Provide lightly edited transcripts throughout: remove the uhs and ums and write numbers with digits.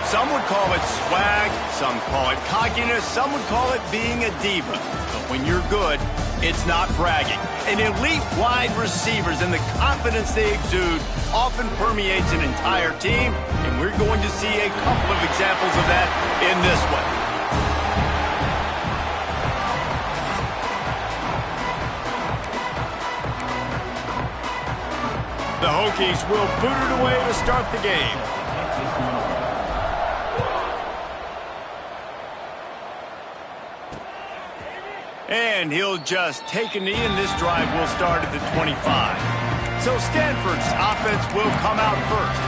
Some would call it swag, some call it cockiness, some would call it being a diva. But when you're good, it's not bragging. And elite wide receivers and the confidence they exude often permeates an entire team, and we're going to see a couple of examples of that in this one. The Hokies will boot it away to start the game. And he'll just take a knee, and this drive will start at the 25. So Stanford's offense will come out first.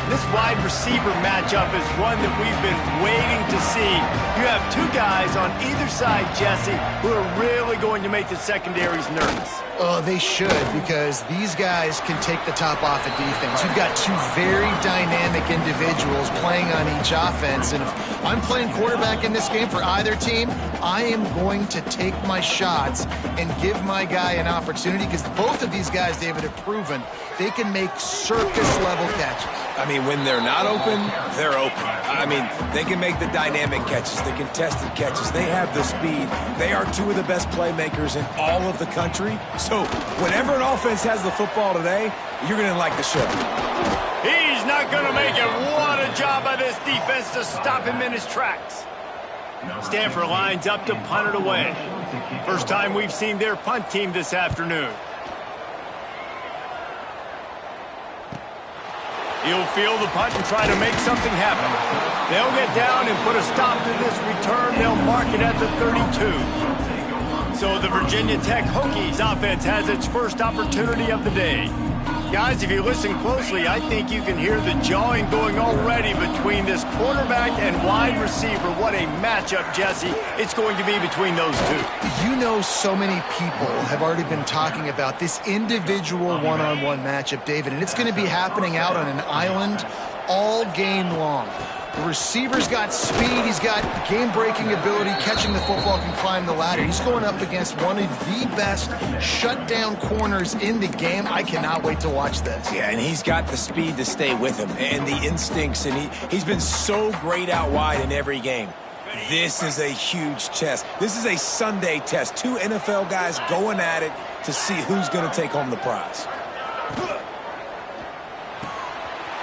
This wide receiver matchup is one that we've been waiting to see. You have two guys on either side, Jesse, who are really going to make the secondaries nervous. Oh, they should, because these guys can take the top off of defense. You've got two very dynamic individuals playing on each offense, and if I'm playing quarterback in this game for either team, I am going to take my shots and give my guy an opportunity, because both of these guys, David, have proven they can make circus-level catches. I mean, when they're not open, they're open. I mean, they can make the dynamic catches, the contested catches. They have the speed. They are two of the best playmakers in all of the country. So whenever an offense has the football today, you're going to like the show. He's not going to make it. What a job by this defense to stop him in his tracks. Stanford lines up to punt it away. First time we've seen their punt team this afternoon. He'll field the punt and try to make something happen. They'll get down and put a stop to this return. They'll mark it at the 32. So the Virginia Tech Hokies offense has its first opportunity of the day. Guys, if you listen closely, I think you can hear the jawing going already between this quarterback and wide receiver. What a matchup, Jesse, it's going to be between those two. You know, so many people have already been talking about this individual one-on-one matchup, David, and it's going to be happening out on an island all game long. The receiver's got speed, he's got game-breaking ability, catching the football, can climb the ladder. He's going up against one of the best shutdown corners in the game. I cannot wait to watch this. Yeah, and he's got the speed to stay with him and the instincts, and he's been so great out wide in every game. This is a huge test. This is a Sunday test. Two NFL guys going at it to see who's going to take home the prize.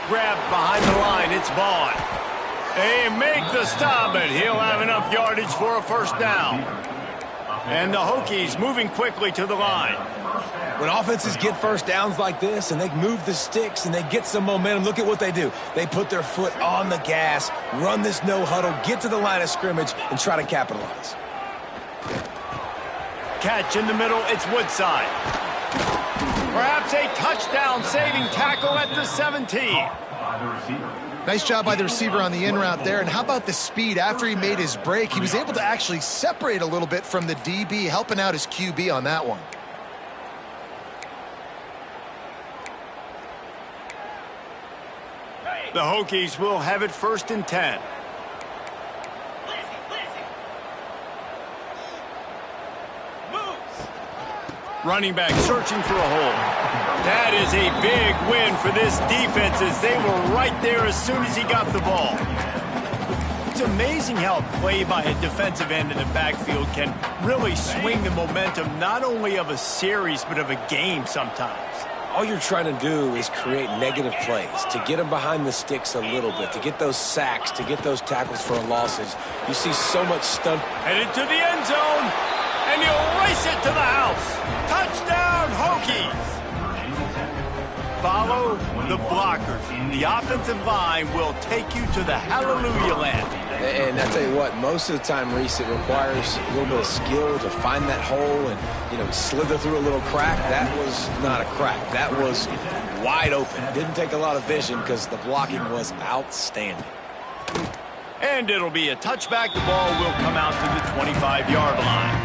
Grabbed behind the line, it's Vaughn. They make the stop, but he'll have enough yardage for a first down. And the Hokies moving quickly to the line. When offenses get first downs like this and they move the sticks and they get some momentum, look at what they do. They put their foot on the gas, run this no huddle, get to the line of scrimmage, and try to capitalize. Catch in the middle, it's Woodside. Perhaps a touchdown-saving tackle at the 17. Nice job by the receiver on the in route there. And how about the speed? After he made his break, he was able to actually separate a little bit from the DB, helping out his QB on that one. The Hokies will have it 1st and 10. Running back searching for a hole. That is a big win for this defense, as they were right there as soon as he got the ball. It's amazing how a play by a defensive end in the backfield can really swing the momentum not only of a series but of a game sometimes. All you're trying to do is create negative plays, to get them behind the sticks a little bit, to get those sacks, to get those tackles for losses. You see so much stuff. Headed to the end zone, and he'll race it to the house. Touchdown, Hokies! Follow the blockers. The offensive line will take you to the hallelujah land. And I tell you what, most of the time, Reese, it requires a little bit of skill to find that hole and, slither through a little crack. That was not a crack. That was wide open. Didn't take a lot of vision because the blocking was outstanding. And it'll be a touchback. The ball will come out to the 25-yard line.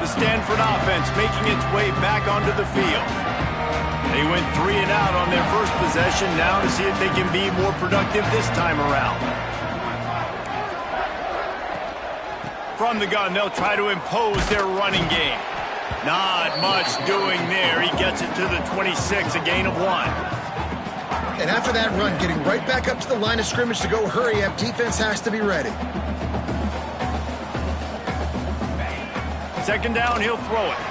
The Stanford offense making its way back onto the field. They went 3 and out on their first possession, now to see if they can be more productive this time around. From the gun, they'll try to impose their running game. Not much doing there. He gets it to the 26, a gain of 1. And after that run, getting right back up to the line of scrimmage to go hurry up, defense has to be ready. Second down, he'll throw it.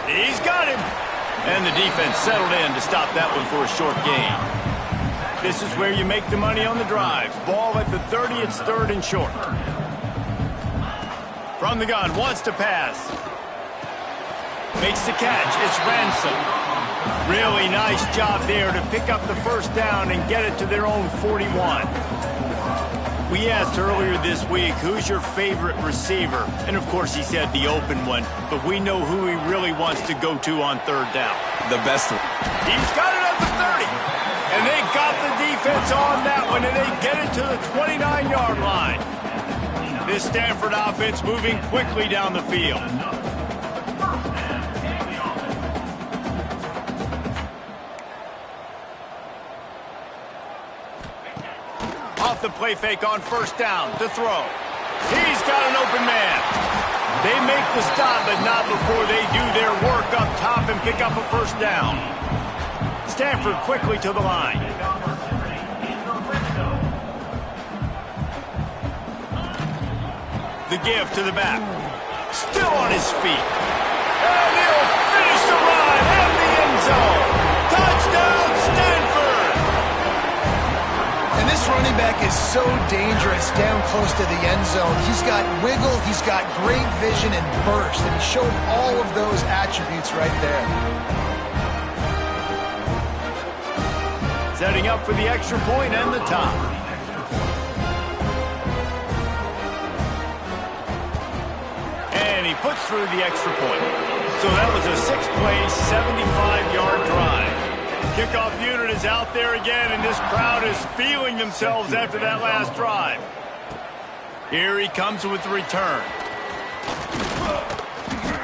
He's got him. And the defense settled in to stop that one for a short gain. This is where you make the money on the drives. Ball at the 30, it's third and short. From the gun, wants to pass. Makes the catch, it's Ransom. Really nice job there to pick up the first down and get it to their own 41. We asked earlier this week, who's your favorite receiver? And of course he said the open one, but we know who he really wants to go to on third down. The best one. He's got it at the 30. And they got the defense on that one, and they get it to the 29-yard line. This Stanford offense moving quickly down the field. Off the play fake on first down to throw. He's got an open man. They make the stop, but not before they do their work up top and pick up a first down. Stanford quickly to the line. The give to the back. Still on his feet. And he'll finish the run in the end zone. Touchdown, Stanford! And this running back is so dangerous down close to the end zone. He's got wiggle, he's got great vision and burst, and he showed all of those attributes right there. Setting up for the extra point and the top. And he puts through the extra point. So that was a 6-play, 75-yard drive. Kickoff unit is out there again, and this crowd is feeling themselves after that last drive. Here he comes with the return.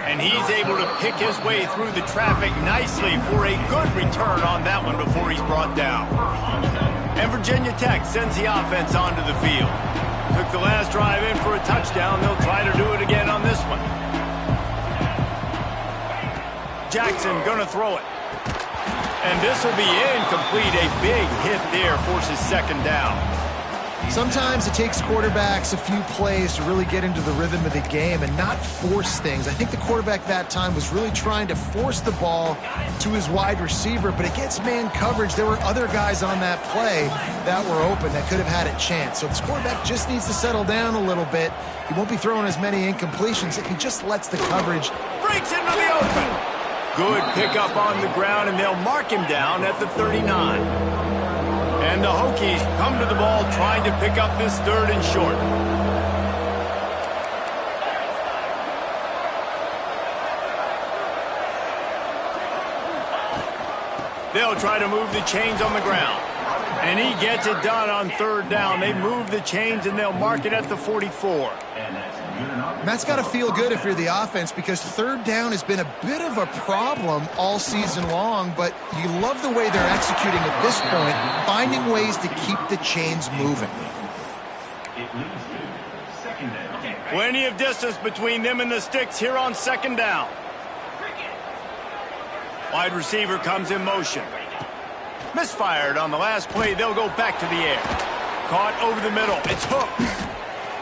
And he's able to pick his way through the traffic nicely for a good return on that one before he's brought down. And Virginia Tech sends the offense onto the field. Took the last drive in for a touchdown. They'll try to do it again on this one. Jackson gonna throw it. And this will be incomplete. A big hit there forces second down. Sometimes it takes quarterbacks a few plays to really get into the rhythm of the game and not force things. I think the quarterback that time was really trying to force the ball to his wide receiver, but against man coverage, there were other guys on that play that were open that could have had a chance. So this quarterback just needs to settle down a little bit. He won't be throwing as many incompletions if he just lets the coverage. Breaks into the open. Good pickup on the ground, and they'll mark him down at the 39. And the Hokies come to the ball trying to pick up this third and short. They'll try to move the chains on the ground. And he gets it done on third down. They move the chains, and they'll mark it at the 44. And that's got to feel good if you're the offense, because third down has been a bit of a problem all season long, but you love the way they're executing at this point, finding ways to keep the chains moving. Plenty of distance between them and the sticks here on second down. Wide receiver comes in motion. Misfired on the last play. They'll go back to the air. Caught over the middle. It's hooked.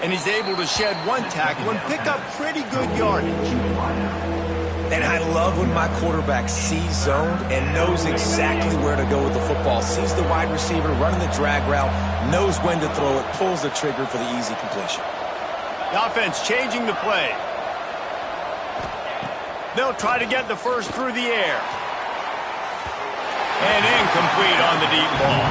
And he's able to shed one tackle and pick up pretty good yardage. And I love when my quarterback sees zoned and knows exactly where to go with the football. Sees the wide receiver running the drag route, knows when to throw it, pulls the trigger for the easy completion. The offense changing the play. They'll try to get the first through the air. And incomplete on the deep ball.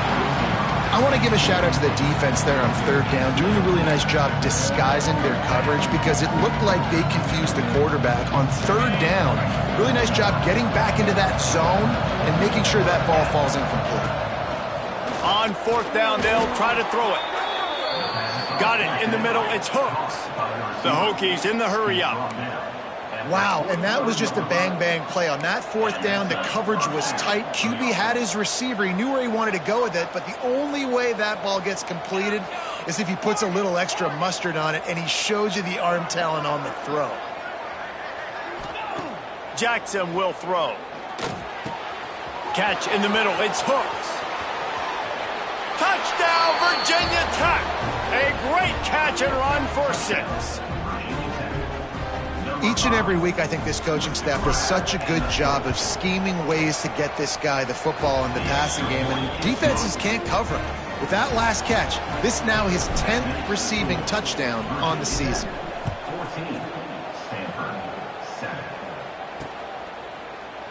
I want to give a shout out to the defense there on third down, doing a really nice job disguising their coverage, because it looked like they confused the quarterback on third down. Really nice job getting back into that zone and making sure that ball falls incomplete. On fourth down, they'll try to throw it. Got it in the middle. It's hooked. The Hokies in the hurry up. Wow, and that was just a bang-bang play. On that fourth down, the coverage was tight. QB had his receiver. He knew where he wanted to go with it, but the only way that ball gets completed is if he puts a little extra mustard on it, and he shows you the arm talent on the throw. Jackson will throw. Catch in the middle. It's hooked. Touchdown, Virginia Tech. A great catch and run for 6. Each and every week, I think this coaching staff does such a good job of scheming ways to get this guy the football in the passing game, and defenses can't cover him. With that last catch, this now his 10th receiving touchdown on the season.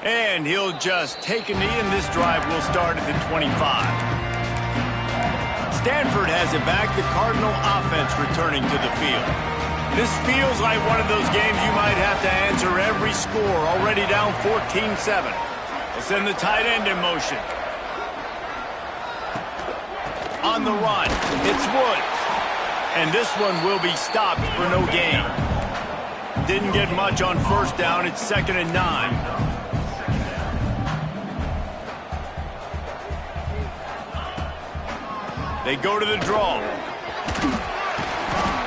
And he'll just take a knee, and this drive will start at the 25. Stanford has it back, the Cardinal offense returning to the field. This feels like one of those games you might have to answer every score, already down 14-7. They send the tight end in motion. On the run, it's Woods. And this one will be stopped for no gain. Didn't get much on first down. It's 2nd and 9. They go to the draw.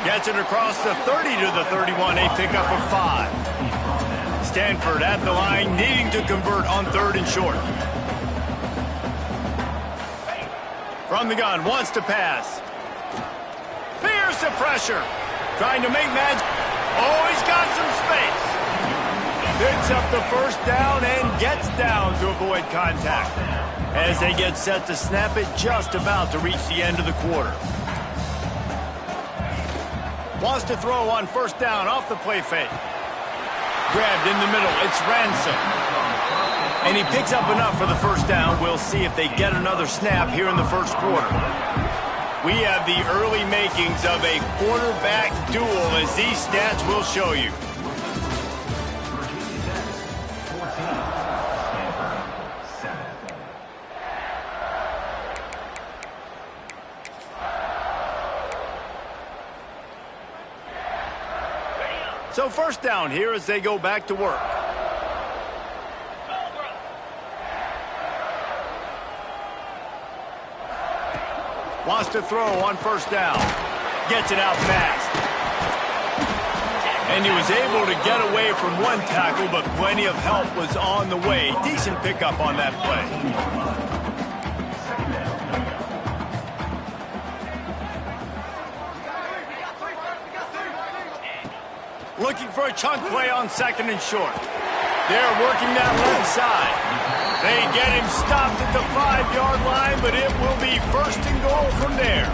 Gets it across the 30 to the 31. A pickup of 5. Stanford at the line, needing to convert on 3rd and short. From the gun, wants to pass. Fears the pressure. Trying to make magic. Oh, he's got some space. Picks up the first down and gets down to avoid contact. As they get set to snap it, just about to reach the end of the quarter. Wants to throw on first down off the play fake. Grabbed in the middle, it's Ransom. And he picks up enough for the first down. We'll see if they get another snap here in the first quarter. We have the early makings of a quarterback duel, as these stats will show you. So first down here as they go back to work. Wants to throw on first down. Gets it out fast. And he was able to get away from one tackle, but plenty of help was on the way. Decent pickup on that play. Looking for a chunk play on 2nd and short. They're working that left side. They get him stopped at the 5-yard line, but it will be 1st and goal from there.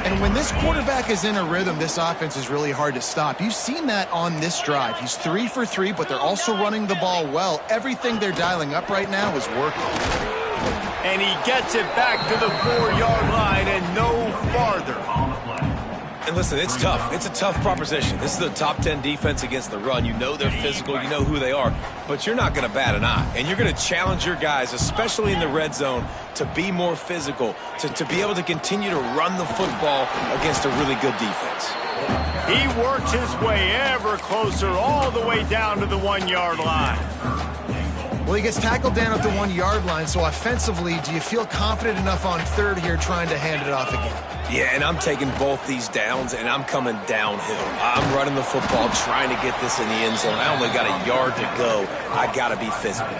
And when this quarterback is in a rhythm, this offense is really hard to stop. You've seen that on this drive. He's 3 for 3, but they're also running the ball well. Everything they're dialing up right now is working. And he gets it back to the 4-yard line and no farther. And listen, it's tough. It's a tough proposition. This is the top 10 defense against the run. You know they're physical. You know who they are. But you're not going to bat an eye. And you're going to challenge your guys, especially in the red zone, to be more physical, to be able to continue to run the football against a really good defense. He works his way ever closer all the way down to the 1-yard line. Well, he gets tackled down at the 1-yard line, so offensively, do you feel confident enough on 3rd here trying to hand it off again? Yeah, and I'm taking both these downs, and I'm coming downhill. I'm running the football, trying to get this in the end zone. I only got a yard to go. I got to be physical.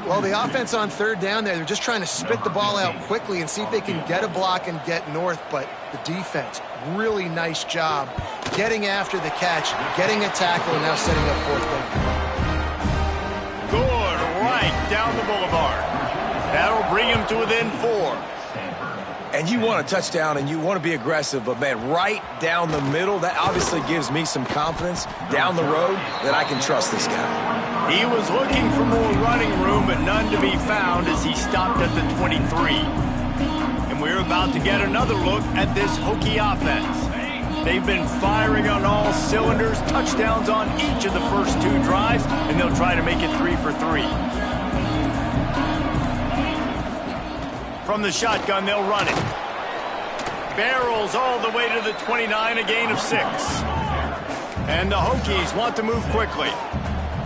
Well, the offense on 3rd down there, they're just trying to spit the ball out quickly and see if they can get a block and get north, but the defense, really nice job getting after the catch, getting a tackle, and now setting up 4th down. Good, right down the boulevard. That'll bring him to within 4. And you want a touchdown and you want to be aggressive, but man, right down the middle, that obviously gives me some confidence down the road that I can trust this guy. He was looking for more running room, but none to be found as he stopped at the 23. And we're about to get another look at this Hokie offense. They've been firing on all cylinders, touchdowns on each of the first 2 drives, and they'll try to make it 3 for 3. From the shotgun, they'll run it. Barrels all the way to the 29, a gain of 6. And the Hokies want to move quickly.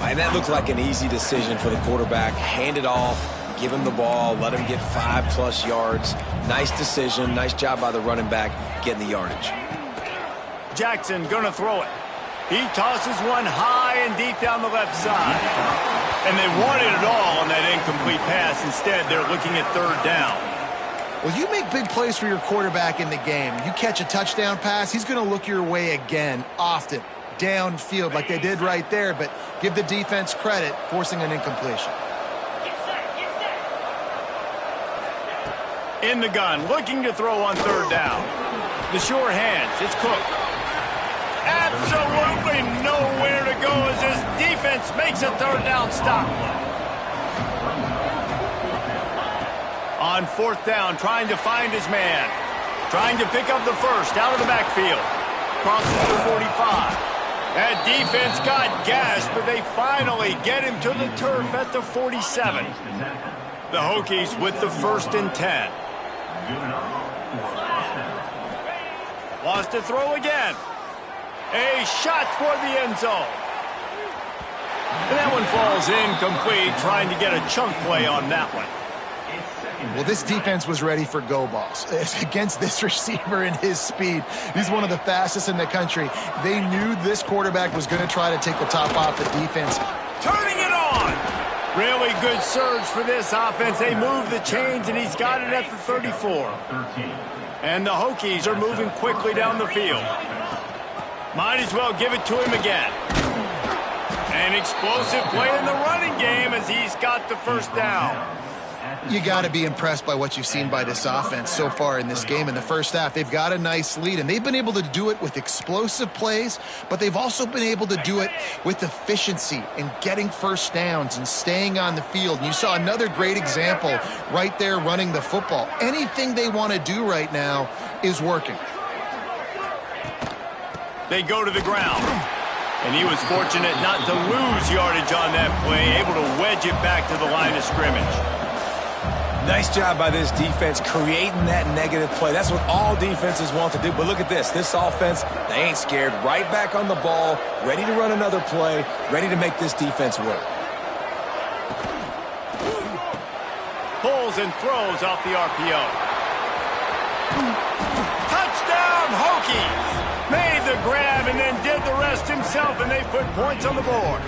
And that looked like an easy decision for the quarterback. Hand it off, give him the ball, let him get 5+ yards. Nice decision, nice job by the running back getting the yardage. Jackson gonna throw it. He tosses one high and deep down the left side. And they wanted it all on that incomplete pass. Instead, they're looking at third down. Well, you make big plays for your quarterback in the game. You catch a touchdown pass, he's going to look your way again, often, downfield like they did right there, but give the defense credit, forcing an incompletion. In the gun, looking to throw on third down. The sure hands, it's Cook. Absolutely nowhere to go as his defense makes a third down stop. On fourth down, trying to find his man. Trying to pick up the first out of the backfield. Crosses the 45. That defense got gashed, but they finally get him to the turf at the 47. The Hokies with the 1st and 10. Wants to throw again. A shot toward the end zone. And that one falls incomplete, trying to get a chunk play on that one. Well, this defense was ready for go balls. Against this receiver and his speed, he's one of the fastest in the country. They knew this quarterback was going to try to take the top off the defense. Turning it on. Really good surge for this offense. They move the chains, and he's got it at the 34. And the Hokies are moving quickly down the field. Might as well give it to him again. An explosive play in the running game as he's got the first down. You got to be impressed by what you've seen by this offense so far in this game. In the first half, they've got a nice lead, and they've been able to do it with explosive plays, but they've also been able to do it with efficiency and getting first downs and staying on the field. And you saw another great example right there running the football. Anything they want to do right now is working. They go to the ground. And he was fortunate not to lose yardage on that play, able to wedge it back to the line of scrimmage. Nice job by this defense creating that negative play. That's what all defenses want to do. But look at this. This offense, they ain't scared. Right back on the ball, ready to run another play, ready to make this defense work. Pulls and throws off the RPO. Touchdown, Hokies! Made the grab and then did the rest himself, and they put points on the board.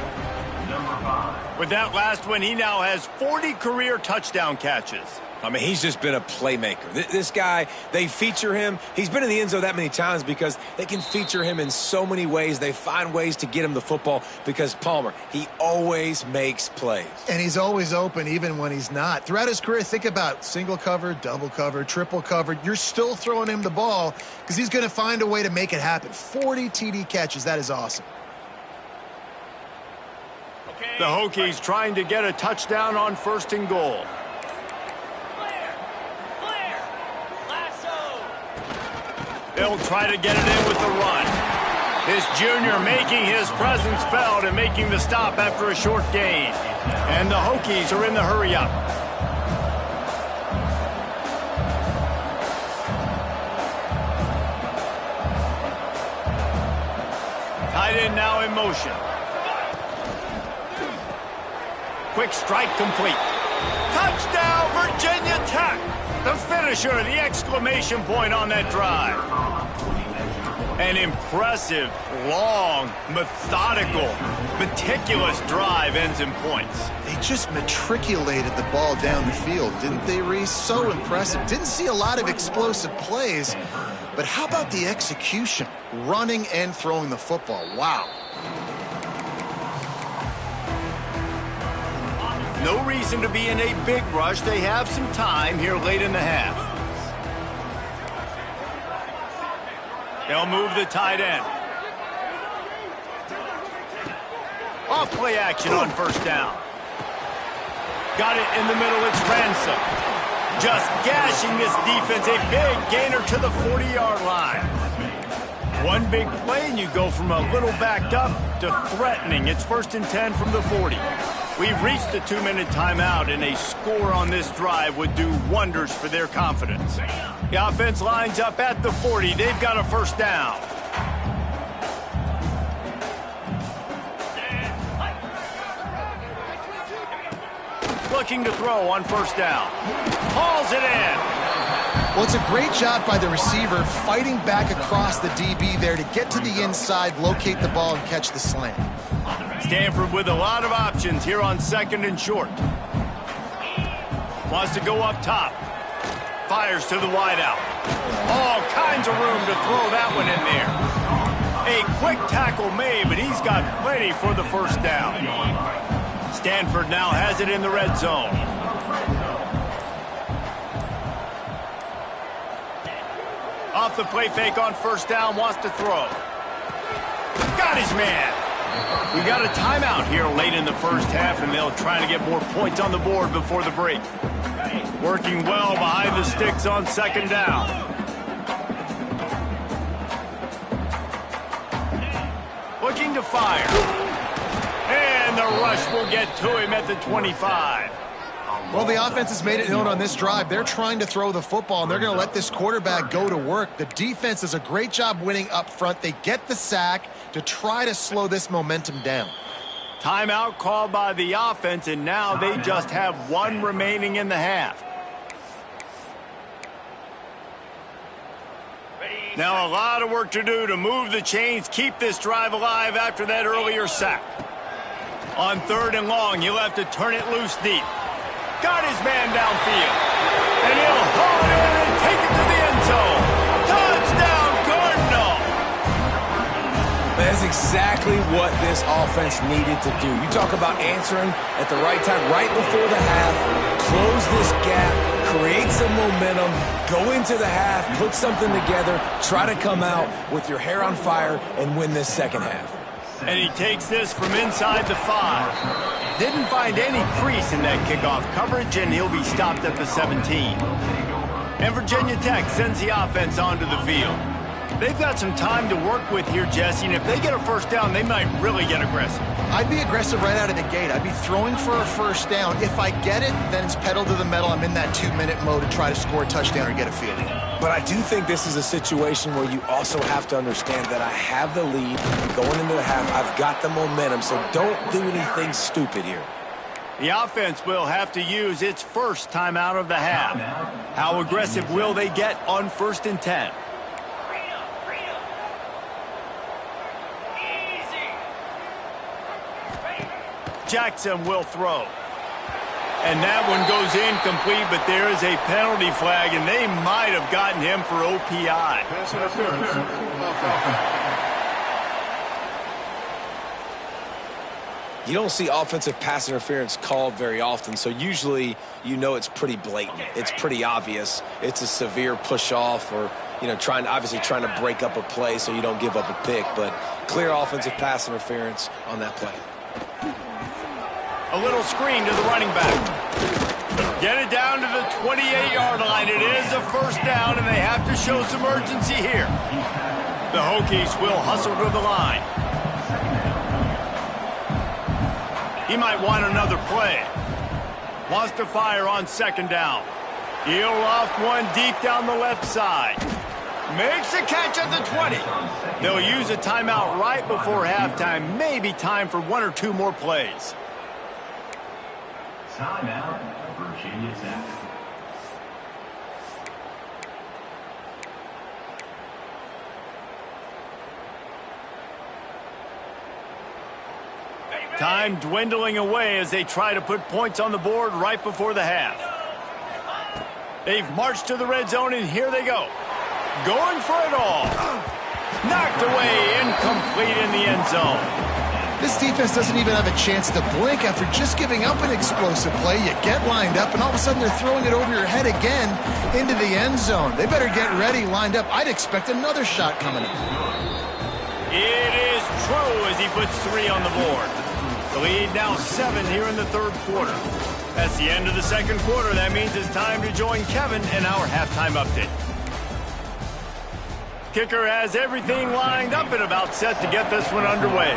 With that last one, he now has 40 career touchdown catches. I mean, he's just been a playmaker. This guy, they feature him. He's been in the end zone that many times because they can feature him in so many ways. They find ways to get him the football because Palmer, he always makes plays. And he's always open even when he's not. Throughout his career, think about single cover, double cover, triple cover. You're still throwing him the ball because he's going to find a way to make it happen. 40 TD catches. That is awesome. The Hokies trying to get a touchdown on 1st and goal. They'll try to get it in with the run. This junior making his presence felt and making the stop after a short gain. And the Hokies are in the hurry up. Tight end now in motion. Quick strike complete. Touchdown, Virginia Tech! The finisher, the exclamation point on that drive. An impressive, long, methodical, meticulous drive ends in points. They just matriculated the ball down the field, didn't they, Reese? So impressive. Didn't see a lot of explosive plays, but how about the execution? Running and throwing the football. Wow. No reason to be in a big rush. They have some time here late in the half. They'll move the tight end. Off play action on 1st down. Got it in the middle. It's Ransom. Just gashing this defense. A big gainer to the 40-yard line. One big play and you go from a little backed up to threatening. It's 1st and 10 from the 40. We've reached the 2-minute timeout, and a score on this drive would do wonders for their confidence. The offense lines up at the 40. They've got a 1st down. Looking to throw on 1st down. Hauls it in. Well, it's a great job by the receiver fighting back across the DB there to get to the inside, locate the ball, and catch the slant. Stanford with a lot of options here on 2nd and short. Wants to go up top. Fires to the wideout. All kinds of room to throw that one in there. A quick tackle made, but he's got plenty for the first down. Stanford now has it in the red zone. Off the play fake on first down, wants to throw. Got his man. We got a timeout here late in the first half, and they'll try to get more points on the board before the break. Working well behind the sticks on 2nd down. Looking to fire. And the rush will get to him at the 25. Well, the offense has made it known on this drive. They're trying to throw the football, and they're going to let this quarterback go to work. The defense does a great job winning up front. They get the sack to try to slow this momentum down. Timeout called by the offense, and now they just have one remaining in the half. Now a lot of work to do to move the chains, keep this drive alive after that earlier sack. On 3rd and long, you'll have to turn it loose deep. Got his man downfield. And he'll haul it in and take it to the end zone. Touchdown, Cardinal! That's exactly what this offense needed to do. You talk about answering at the right time, right before the half, close this gap, create some momentum, go into the half, put something together, try to come out with your hair on fire and win this second half. And he takes this from inside the 5. Didn't find any crease in that kickoff coverage, and he'll be stopped at the 17. And Virginia Tech sends the offense onto the field. They've got some time to work with here, Jesse, and if they get a first down, they might really get aggressive. I'd be aggressive right out of the gate. I'd be throwing for a first down. If I get it, then it's pedal to the metal. I'm in that 2-minute mode to try to score a touchdown or get a field goal. But I do think this is a situation where you also have to understand that I have the lead going into the half. I've got the momentum, so don't do anything stupid here. The offense will have to use its first time out of the half. How aggressive will they get on 1st and 10? Jackson will throw. And that one goes incomplete, but there is a penalty flag, and they might have gotten him for OPI. You don't see offensive pass interference called very often, so usually you know it's pretty blatant. It's pretty obvious. It's a severe push-off or, obviously trying to break up a play so you don't give up a pick, but clear offensive pass interference on that play. A little screen to the running back. Get it down to the 28-yard line. It is a first down, and they have to show some urgency here. The Hokies will hustle to the line. He might want another play. Wants to fire on 2nd down. He'll loft one deep down the left side. Makes a catch at the 20. They'll use a timeout right before halftime. Maybe time for 1 or 2 more plays. Timeout, Virginia Tech. Time dwindling away as they try to put points on the board right before the half. They've marched to the red zone, and here they go. Going for it all. Knocked away, incomplete in the end zone. This defense doesn't even have a chance to blink after just giving up an explosive play. You get lined up, and all of a sudden they're throwing it over your head again into the end zone. They better get ready, lined up. I'd expect another shot coming up. It is true as he puts 3 on the board. The lead now 7 here in the 3rd quarter. That's the end of the 2nd quarter. That means it's time to join Kevin in our halftime update. Kicker has everything lined up and about set to get this one underway.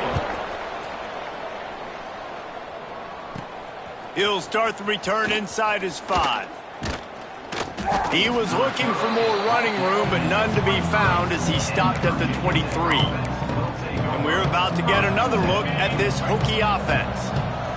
He'll start the return inside his 5. He was looking for more running room, but none to be found as he stopped at the 23. And we're about to get another look at this Hokie offense.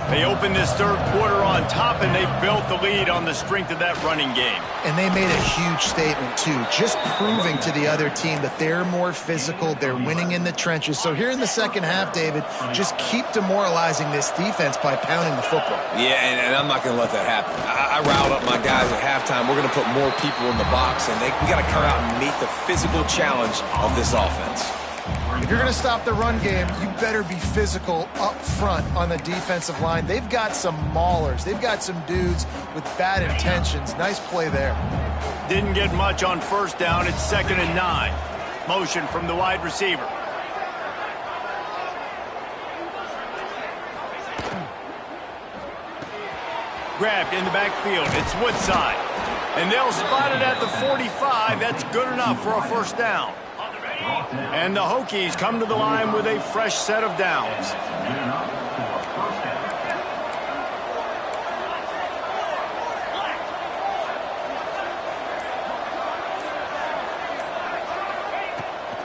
They opened this third quarter on top, and they built the lead on the strength of that running game. And they made a huge statement, too, just proving to the other team that they're more physical, they're winning in the trenches. So here in the second half, David, just keep demoralizing this defense by pounding the football. Yeah, and I'm not going to let that happen. I riled up my guys at halftime. We're going to put more people in the box, and we got to come out and meet the physical challenge of this offense. If you're going to stop the run game, you better be physical up front on the defensive line. They've got some maulers. They've got some dudes with bad intentions. Nice play there. Didn't get much on first down. It's 2nd and 9. Motion from the wide receiver. Grabbed in the backfield. It's Woodside. And they'll spot it at the 45. That's good enough for a first down. And the Hokies come to the line with a fresh set of downs.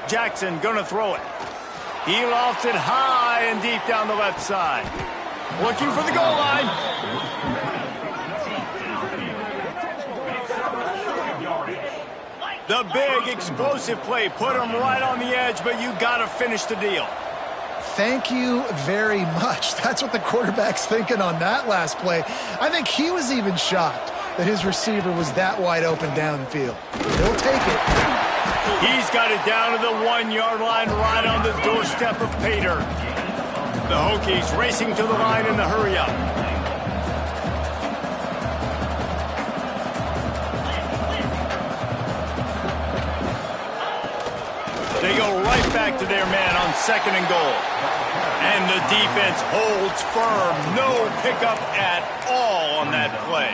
Jackson gonna throw it. He lofts it high and deep down the left side. Looking for the goal line. The big explosive play put him right on the edge, but you got to finish the deal. Thank you very much. That's what the quarterback's thinking on that last play. I think he was even shocked that his receiver was that wide open downfield. He'll take it. He's got it down to the 1-yard line right on the doorstep of Pater. The Hokies racing to the line in the hurry-up. They go right back to their man on 2nd and goal. And the defense holds firm. No pickup at all on that play.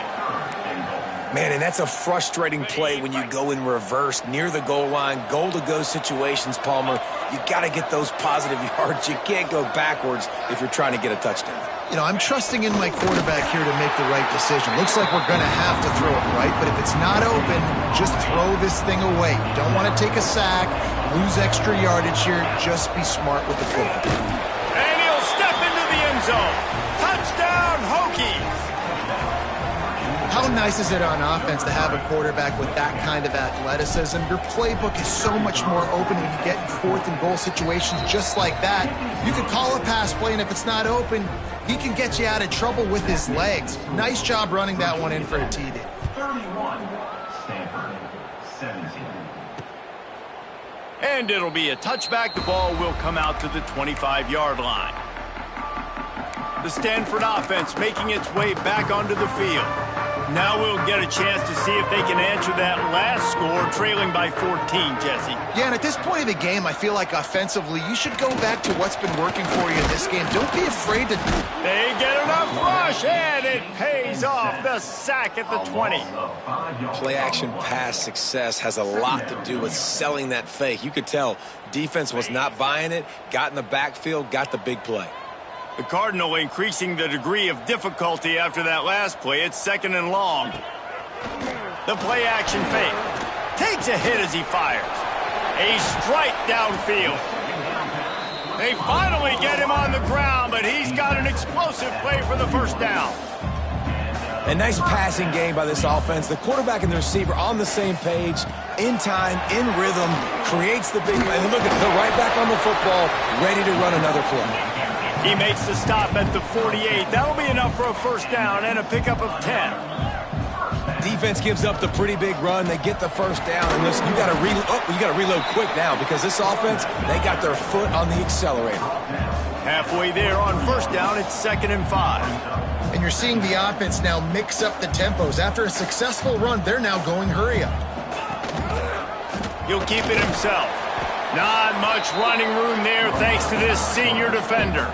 Man, and that's a frustrating play when you go in reverse near the goal line, goal-to-go situations, Palmer. You got to get those positive yards. You can't go backwards if you're trying to get a touchdown. You know, I'm trusting in my quarterback here to make the right decision. Looks like we're going to have to throw it right, but if it's not open, just throw this thing away. You don't want to take a sack, lose extra yardage here. Just be smart with the football. And he'll step into the end zone. Touchdown, Hokies! How nice is it on offense to have a quarterback with that kind of athleticism? Your playbook is so much more open when you get in 4th and goal situations just like that. You can call a pass play, and if it's not open, he can get you out of trouble with his legs. Nice job running that one in for a TD. 31, Stanford, 17. And it'll be a touchback. The ball will come out to the 25-yard line. The Stanford offense making its way back onto the field. Now we'll get a chance to see if they can answer that last score, trailing by 14, Jesse. Yeah, and at this point of the game, I feel like offensively, you should go back to what's been working for you in this game. Don't be afraid to... They get enough rush, and it pays off. The sack at the 20. Play-action pass success has a lot to do with selling that fake. You could tell defense was not buying it, got in the backfield, got the big play. The Cardinal increasing the degree of difficulty after that last play. It's 2nd and long. The play-action fake. Takes a hit as he fires. A strike downfield. They finally get him on the ground, but he's got an explosive play for the first down. A nice passing game by this offense. The quarterback and the receiver on the same page, in time, in rhythm, creates the big play. And look at they're right back on the football, ready to run another play. He makes the stop at the 48. That'll be enough for a first down and a pickup of 10. Defense gives up the pretty big run. They get the first down. And listen, you got to reload quick now because this offense, they got their foot on the accelerator. Halfway there on first down, it's 2nd and 5. And you're seeing the offense now mix up the tempos. After a successful run, they're now going hurry up. He'll keep it himself. Not much running room there thanks to this senior defender.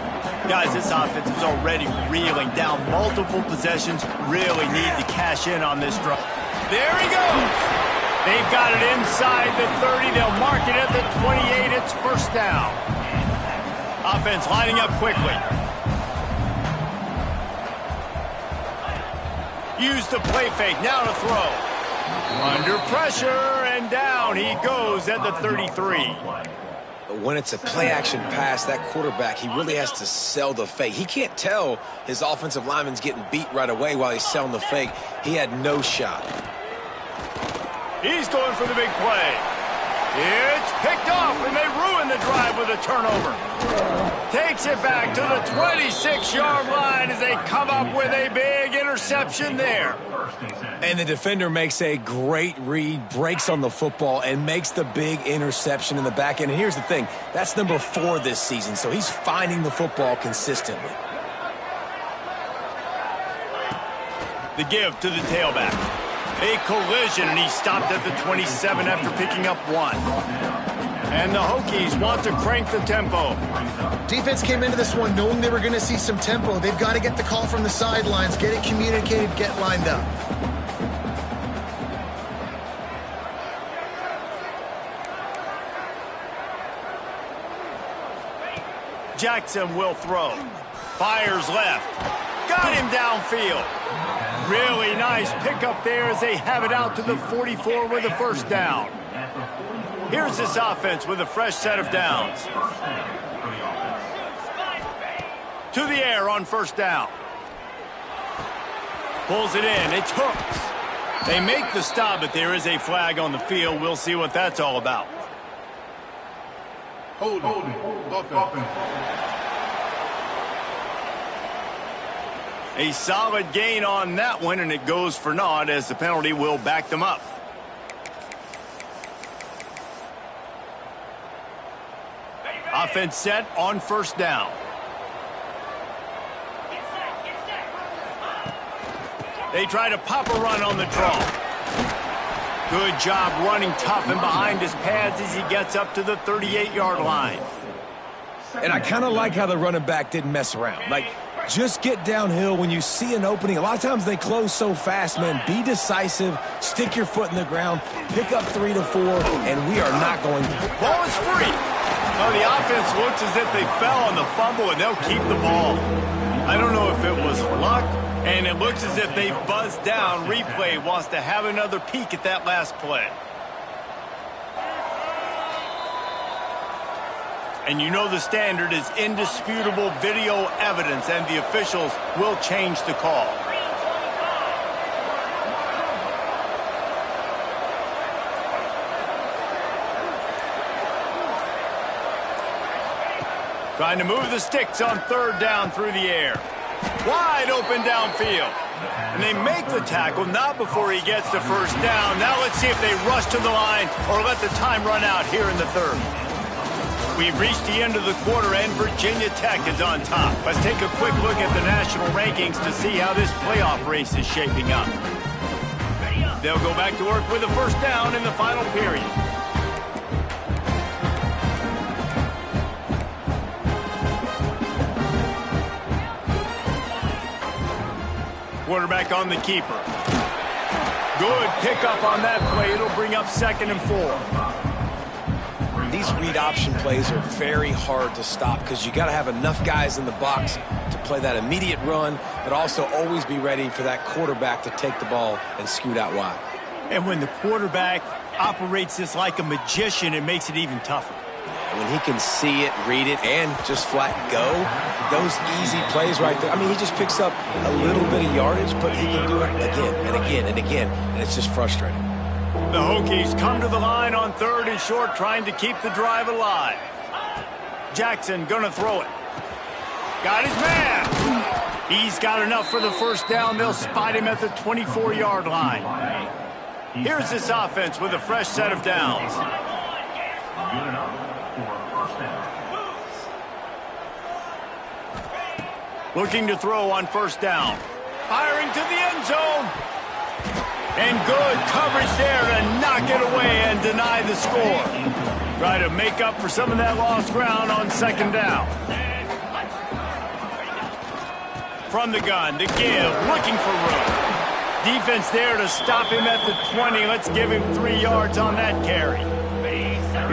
Guys, this offense is already reeling down multiple possessions. Really need to cash in on this drive. There he goes. They've got it inside the 30. They'll mark it at the 28. It's first down. Offense lining up quickly. Use the play fake. Now to throw. Under pressure, and down he goes at the 33. But when it's a play-action pass, that quarterback, he really has to sell the fake. He can't tell his offensive lineman's getting beat right away while he's selling the fake. He had no shot. He's going for the big play. It's picked off, and they ruin the drive with a turnover. Takes it back to the 26-yard line as they come up with a big interception there. And the defender makes a great read, breaks on the football, and makes the big interception in the back end. And here's the thing, that's number 4 this season, so he's finding the football consistently. The give to the tailback. A collision, and he stopped at the 27 after picking up 1. And the Hokies want to crank the tempo. Defense came into this one knowing they were going to see some tempo. They've got to get the call from the sidelines, get it communicated, get lined up. Jackson will throw. Fires left. Got him downfield. Really nice pickup there as they have it out to the 44 with a first down. Here's this offense with a fresh set of downs. To the air on first down. Pulls it in. It's Hooks. They make the stop, but there is a flag on the field. We'll see what that's all about. Hold it. A solid gain on that one, and it goes for naught as the penalty will back them up. Offense set on first down. They try to pop a run on the draw. Good job running tough and behind his pads as he gets up to the 38-yard line. And I kind of like how the running back didn't mess around. Like, just get downhill when you see an opening. A lot of times they close so fast, man. Be decisive, stick your foot in the ground, pick up 3 to 4, and we are not going to. Ball is free. Oh, the offense looks as if they fell on the fumble, and they'll keep the ball. I don't know if it was luck, and it looks as if they buzzed down. Replay wants to have another peek at that last play. And you know the standard is indisputable video evidence, and the officials will change the call. Trying to move the sticks on third down through the air. Wide open downfield. And they make the tackle, not before he gets to first down. Now let's see if they rush to the line or let the time run out here in the third. We've reached the end of the quarter, and Virginia Tech is on top. Let's take a quick look at the national rankings to see how this playoff race is shaping up. They'll go back to work with a first down in the final period. Quarterback on the keeper. Good pickup on that play. It'll bring up 2nd and 4. These read option plays are very hard to stop because you got to have enough guys in the box to play that immediate run, but also always be ready for that quarterback to take the ball and scoot out wide. And when the quarterback operates this like a magician, it makes it even tougher. When he can see it, read it, and just flat go, those easy plays right there. I mean, he just picks up a little bit of yardage, but he can do it again and again and again, and it's just frustrating. The Hokies come to the line on 3rd and short, trying to keep the drive alive. Jackson gonna throw it. Got his man. He's got enough for the first down. They'll spot him at the 24-yard line. Here's this offense with a fresh set of downs. Good enough for first down. Looking to throw on first down. Firing to the end zone. And good coverage there to knock it away and deny the score. Try to make up for some of that lost ground on 2nd down. From the gun, the give, looking for room. Defense there to stop him at the 20. Let's give him 3 yards on that carry.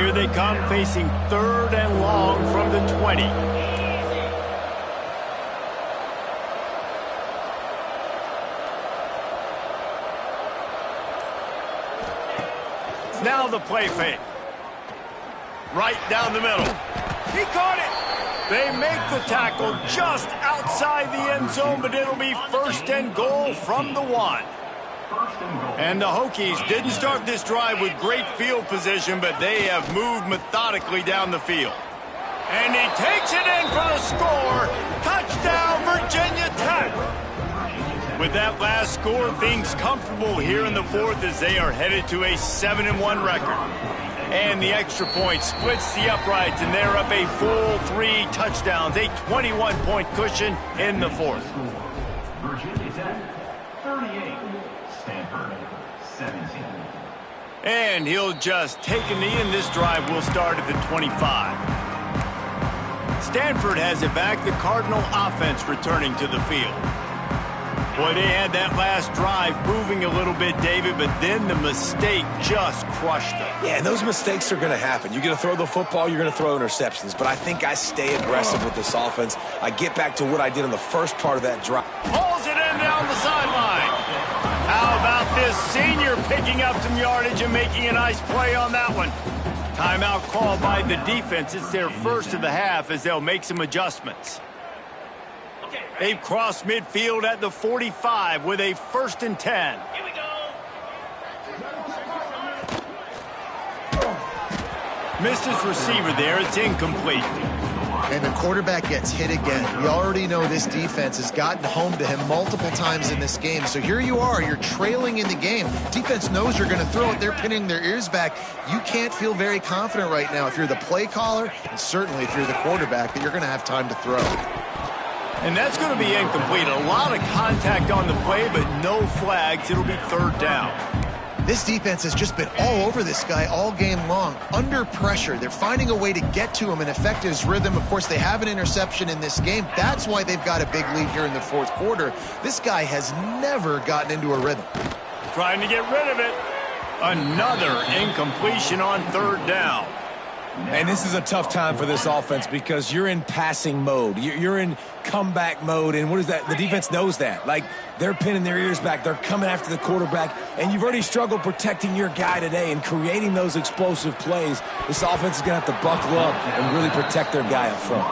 Here they come, facing 3rd and long from the 20. Now the play fake. right down the middle. He caught it. They make the tackle just outside the end zone, but it'll be 1st and goal from the 1. And the Hokies didn't start this drive with great field position, but they have moved methodically down the field. And he takes it in for the score. Touchdown, Virginia Tech. With that last score, things comfortable here in the 4th as they are headed to a 7-1 record. And the extra point splits the uprights, and they're up a full 3 touchdowns, a 21-point cushion in the 4th. Virginia Tech, 38. Stanford, 17. And he'll just take a knee, and this drive will start at the 25. Stanford has it back, the Cardinal offense returning to the field. Boy, they had that last drive moving a little bit, David, but then the mistake just crushed them. Yeah, and those mistakes are going to happen. You're going to throw the football, you're going to throw interceptions. But I think I stay aggressive with this offense. I get back to what I did in the first part of that drive. Hauls it in down the sideline. How about this senior picking up some yardage and making a nice play on that one? Timeout called by the defense. It's their first of the half as they'll make some adjustments. They've crossed midfield at the 45 with a 1st and 10. Here we go. Missed his receiver there. It's incomplete. And the quarterback gets hit again. We already know this defense has gotten home to him multiple times in this game. So here you are. You're trailing in the game. Defense knows you're going to throw it. They're pinning their ears back. You can't feel very confident right now if you're the play caller, and certainly if you're the quarterback, that you're going to have time to throw. And that's going to be incomplete. A lot of contact on the play, but no flags. It'll be 3rd down. This defense has just been all over this guy all game long. Under pressure. They're finding a way to get to him and affect his rhythm. Of course, they have an interception in this game. That's why they've got a big lead here in the 4th quarter. This guy has never gotten into a rhythm. Trying to get rid of it. Another incompletion on 3rd down. And this is a tough time for this offense because you're in passing mode. You're in comeback mode, and what is that? The defense knows that. Like, they're pinning their ears back. They're coming after the quarterback, and you've already struggled protecting your guy today and creating those explosive plays. This offense is going to have to buckle up and really protect their guy up front.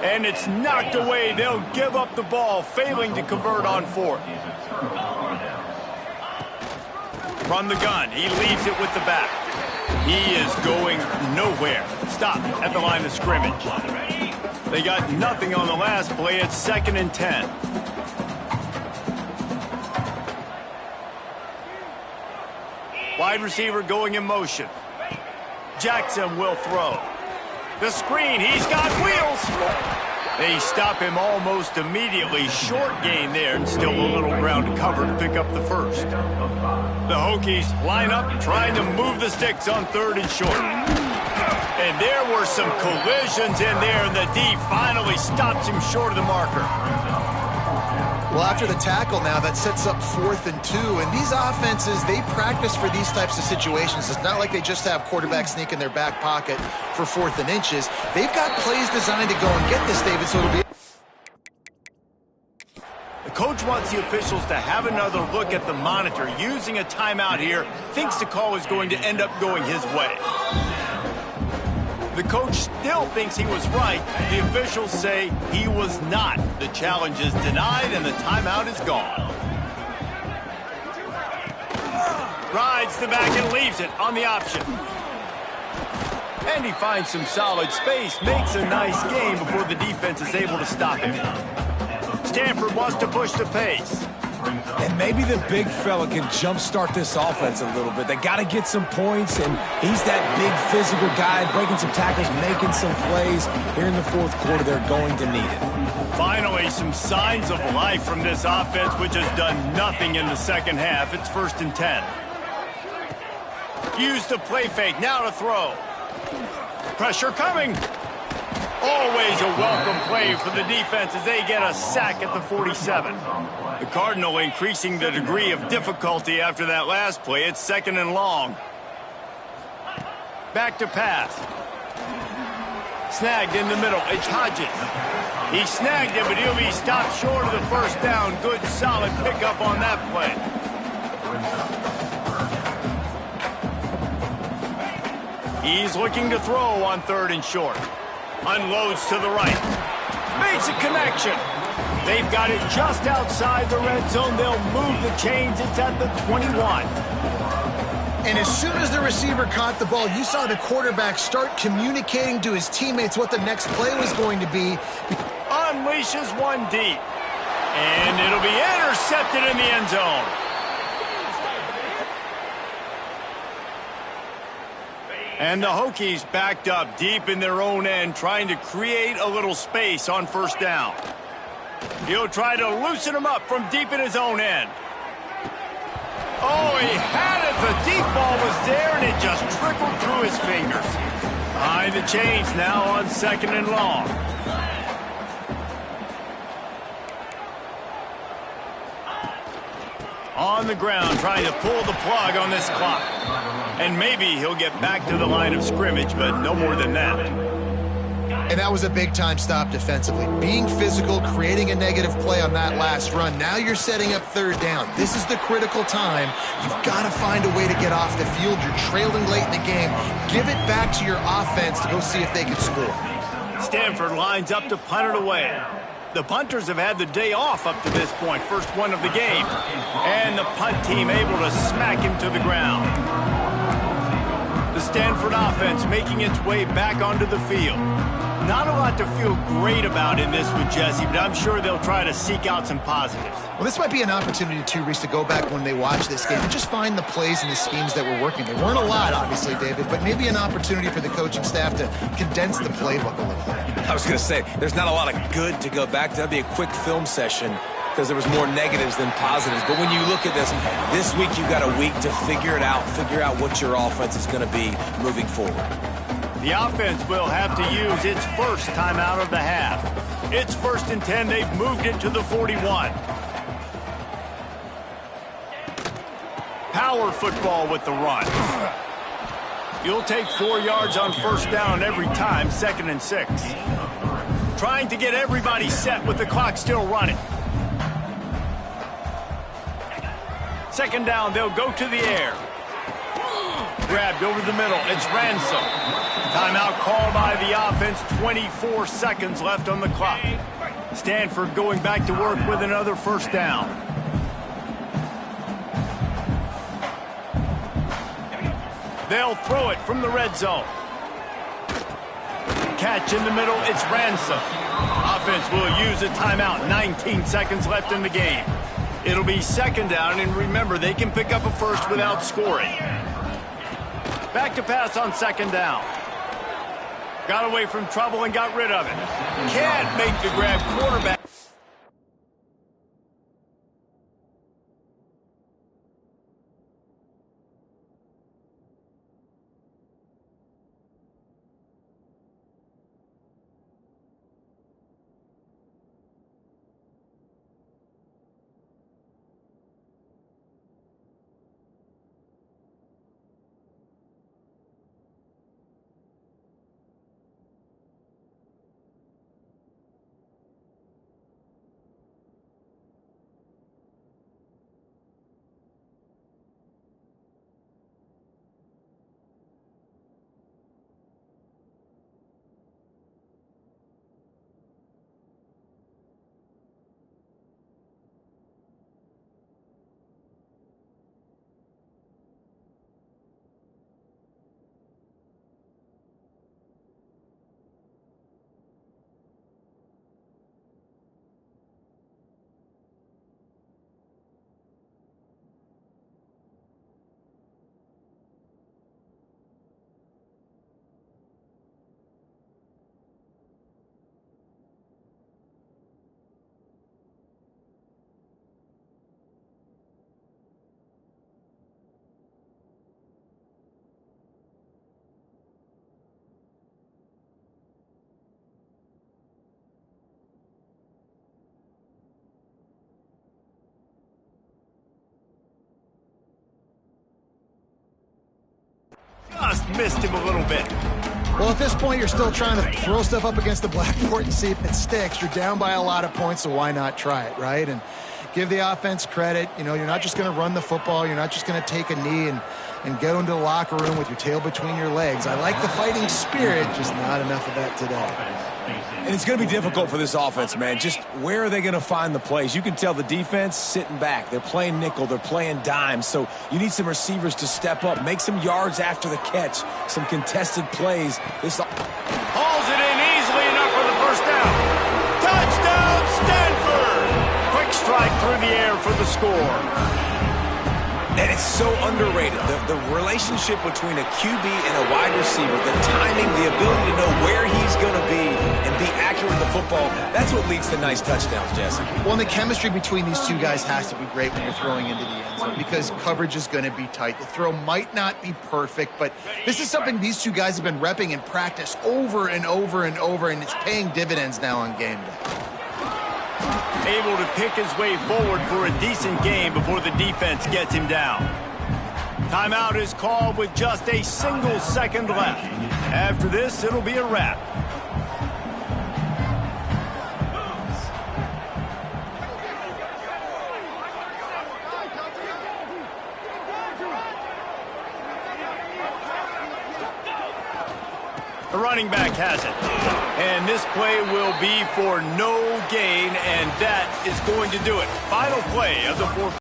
And it's knocked away. They'll give up the ball, failing to convert on 4th. From the gun, he leaves it with the back. He is going nowhere. Stop at the line of scrimmage. They got nothing on the last play. It's 2nd and 10. Wide receiver going in motion. Jackson will throw. The screen, he's got wheels. They stop him almost immediately. Short gain there, and still a little ground to cover to pick up the 1st. The Hokies line up, trying to move the sticks on 3rd and short. And there were some collisions in there, and the D finally stops him short of the marker. Well, after the tackle now, that sets up 4th and 2. And these offenses, they practice for these types of situations. It's not like they just have quarterback sneak in their back pocket for 4th and inches. They've got plays designed to go and get this, David, so it'll be... The coach wants the officials to have another look at the monitor. Using a timeout here, thinks the call is going to end up going his way. The coach still thinks he was right. The officials say he was not. The challenge is denied, and the timeout is gone. Rides the back and leaves it on the option. And he finds some solid space, makes a nice game before the defense is able to stop him. Stanford wants to push the pace. And maybe the big fella can jumpstart this offense a little bit. They got to get some points, and he's that big physical guy, breaking some tackles, making some plays. Here in the 4th quarter, they're going to need it. Finally, some signs of life from this offense, which has done nothing in the 2nd half. It's 1st and 10. Use the play fake, now to throw. Pressure coming. Always a welcome play for the defense as they get a sack at the 47. The Cardinal increasing the degree of difficulty after that last play. It's 2nd and long. Back to pass. Snagged in the middle. It's Hodges. He snagged it, but he'll be stopped short of the 1st down. Good, solid pickup on that play. He's looking to throw on 3rd and short. Unloads to the right. Makes a connection. They've got it just outside the red zone. They'll move the chains. It's at the 21. And as soon as the receiver caught the ball, you saw the quarterback start communicating to his teammates what the next play was going to be. Unleashes one deep. And it'll be intercepted in the end zone. And the Hokies backed up deep in their own end, trying to create a little space on 1st down. He'll try to loosen him up from deep in his own end. Oh, he had it. The deep ball was there, and it just trickled through his fingers. Behind the chains now on 2nd and long. On the ground, trying to pull the plug on this clock. And maybe he'll get back to the line of scrimmage, but no more than that. And that was a big-time stop defensively. Being physical, creating a negative play on that last run. Now you're setting up 3rd down. This is the critical time. You've got to find a way to get off the field. You're trailing late in the game. Give it back to your offense to go see if they can score. Stanford lines up to punt it away. The punters have had the day off up to this point. First one of the game. And the punt team able to smack him to the ground. The Stanford offense making its way back onto the field. Not a lot to feel great about in this one, Jesse, but I'm sure they'll try to seek out some positives. Well, this might be an opportunity, too, Reese, to go back when they watch this game and just find the plays and the schemes that were working. There weren't a lot, obviously, David, but maybe an opportunity for the coaching staff to condense the playbook a little bit. I was going to say, there's not a lot of good to go back to. That'd be a quick film session because there was more negatives than positives. But when you look at this week you've got a week to figure it out, figure out what your offense is going to be moving forward. The offense will have to use its first timeout of the half. It's 1st and 10. They've moved it to the 41. Power football with the run. You'll take 4 yards on 1st down every time, 2nd and 6. Trying to get everybody set with the clock still running. 2nd down, they'll go to the air. Grabbed over the middle. It's Ransom. Timeout called by the offense. 24 seconds left on the clock. Stanford going back to work with another 1st down. They'll throw it from the red zone. Catch in the middle. It's Ransom. Offense will use a timeout. 19 seconds left in the game. It'll be 2nd down, and remember, they can pick up a first without scoring. Back to pass on 2nd down. Got away from trouble and got rid of it. Can't make the grab. Quarterback. Just missed him a little bit. Well, at this point, you're still trying to throw stuff up against the blackboard and see if it sticks. You're down by a lot of points, so why not try it, right? And give the offense credit. You know, you're not just going to run the football. You're not just going to take a knee and and go into the locker room with your tail between your legs. I like the fighting spirit, just not enough of that today. And it's going to be difficult for this offense, man. Just where are they going to find the plays? You can tell the defense sitting back. They're playing nickel. They're playing dime. So you need some receivers to step up, make some yards after the catch, some contested plays. Hauls it in easily enough for the first down. Touchdown, Stanford! Quick strike through the air for the score. And it's so underrated. The relationship between a QB and a wide receiver, the timing, the ability to know where he's going to be and be accurate with the football, that's what leads to nice touchdowns, Jesse. Well, and the chemistry between these two guys has to be great when you're throwing into the end zone because coverage is going to be tight. The throw might not be perfect, but this is something these two guys have been repping in practice over and over and over, and it's paying dividends now on game day. Able to pick his way forward for a decent game before the defense gets him down. Timeout is called with just a single second left. After this, it'll be a wrap. The running back has it. And this play will be for no gain, and that is going to do it. Final play of the fourth.